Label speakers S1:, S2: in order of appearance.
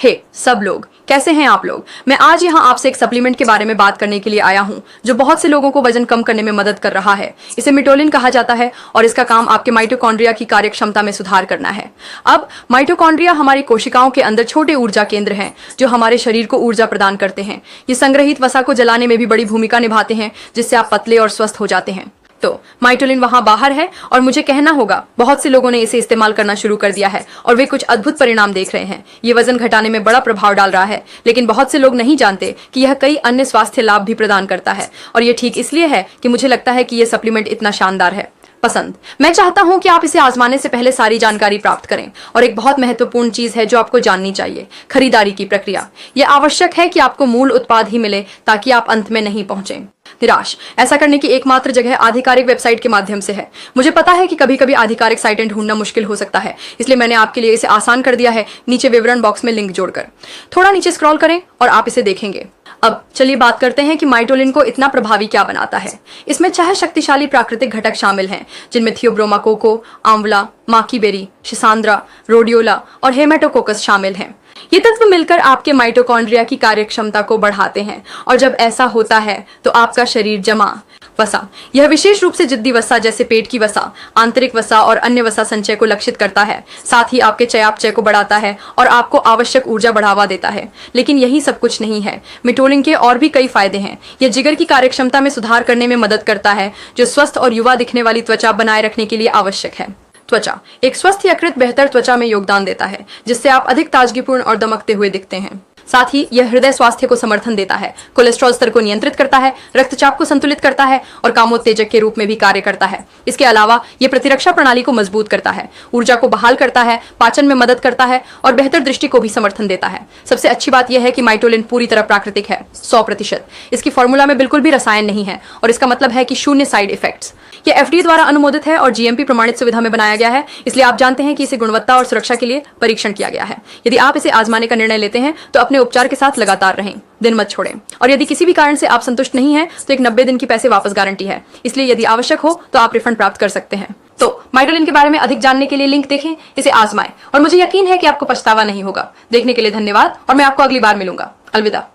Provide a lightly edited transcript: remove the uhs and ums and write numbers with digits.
S1: हे सब लोग, कैसे हैं आप लोग। मैं आज यहाँ आपसे एक सप्लीमेंट के बारे में बात करने के लिए आया हूँ जो बहुत से लोगों को वजन कम करने में मदद कर रहा है। इसे मिटोलिन कहा जाता है और इसका काम आपके माइटोकॉन्ड्रिया की कार्यक्षमता में सुधार करना है। अब माइटोकॉन्ड्रिया हमारी कोशिकाओं के अंदर छोटे ऊर्जा केंद्र हैं जो हमारे शरीर को ऊर्जा प्रदान करते हैं। ये संग्रहित वसा को जलाने में भी बड़ी भूमिका निभाते हैं, जिससे आप पतले और स्वस्थ हो जाते हैं। तो माइटोलिन वहां बाहर है और मुझे कहना होगा बहुत से लोगों ने इसे इस्तेमाल करना शुरू कर दिया है और वे कुछ अद्भुत परिणाम देख रहे हैं। ये वजन घटाने में बड़ा प्रभाव डाल रहा है, लेकिन बहुत से लोग नहीं जानते कि यह कई अन्य स्वास्थ्य लाभ भी प्रदान करता है। और ये ठीक इसलिए है कि मुझे लगता है कि यह सप्लीमेंट इतना शानदार है। पसंद, मैं चाहता हूं कि आप इसे आजमाने से पहले सारी जानकारी प्राप्त करें। और एक बहुत महत्वपूर्ण चीज है जो आपको जाननी चाहिए, खरीदारी की प्रक्रिया। यह आवश्यक है कि आपको मूल उत्पाद ही मिले ताकि आप अंत में नहीं पहुंचे निराश। ऐसा करने की एकमात्र जगह आधिकारिक वेबसाइट के माध्यम से है। मुझे पता है कि कभी कभी आधिकारिक साइटें ढूंढना मुश्किल हो सकता है, इसलिए मैंने आपके लिए इसे आसान कर दिया है नीचे विवरण बॉक्स में लिंक जोड़कर। थोड़ा नीचे स्क्रॉल करें और आप इसे देखेंगे। अब चलिए बात करते हैं कि माइटोलिन को इतना प्रभावी क्या बनाता है। इसमें 6 शक्तिशाली प्राकृतिक घटक शामिल हैं, जिनमें थियोब्रोमा कोको, आंवला, माकी बेरी, शिसांद्रा, रोडियोला और हेमेटोकोकस शामिल हैं। ये तत्व मिलकर आपके माइटोकॉन्ड्रिया की कार्यक्षमता को बढ़ाते हैं और जब ऐसा होता है तो आपका शरीर जमा वसा, यह विशेष रूप से जिद्दी वसा जैसे पेट की वसा, आंतरिक वसा और अन्य वसा संचय को लक्षित करता है। साथ ही आपके चयापचय को बढ़ाता है और आपको आवश्यक ऊर्जा बढ़ावा देता है। लेकिन यही सब कुछ नहीं है, मिटोलिन के और भी कई फायदे हैं। यह जिगर की कार्यक्षमता में सुधार करने में मदद करता है, जो स्वस्थ और युवा दिखने वाली त्वचा बनाए रखने के लिए आवश्यक है। त्वचा, एक स्वस्थ यकृत बेहतर त्वचा में योगदान देता है, जिससे आप अधिक ताजगीपूर्ण और दमकते हुए दिखते हैं। साथ ही यह हृदय स्वास्थ्य को समर्थन देता है, कोलेस्ट्रॉल स्तर को नियंत्रित करता है, रक्तचाप को संतुलित करता है और कामोत्तेजक के रूप में भी कार्य करता है। इसके अलावा यह प्रतिरक्षा प्रणाली को मजबूत करता है, ऊर्जा को बहाल करता है, पाचन में मदद करता है और बेहतर दृष्टि को भी समर्थन देता है। सबसे अच्छी बात यह है कि माइटोलिन पूरी तरह प्राकृतिक है, 100%। इसकी फॉर्मूला में बिल्कुल भी रसायन नहीं है और इसका मतलब है कि 0 साइड इफेक्ट्स। यह FDA द्वारा अनुमोदित है और GMP प्रमाणित सुविधा में बनाया गया है, इसलिए आप जानते हैं कि इसे गुणवत्ता और सुरक्षा के लिए परीक्षण किया गया है। यदि आप इसे आजमाने का निर्णय लेते हैं तो अपने उपचार के साथ लगातार रहें, दिन मत छोड़ें। और यदि किसी भी कारण से आप संतुष्ट नहीं हैं तो एक 90 दिन की पैसे वापस गारंटी है, इसलिए यदि आवश्यक हो तो आप रिफंड प्राप्त कर सकते हैं। तो माइटोलिन के बारे में अधिक जानने के लिए लिंक देखें, इसे आजमाएं और मुझे यकीन है कि आपको पछतावा नहीं होगा। देखने के लिए धन्यवाद और मैं आपको अगली बार मिलूंगा। अलविदा।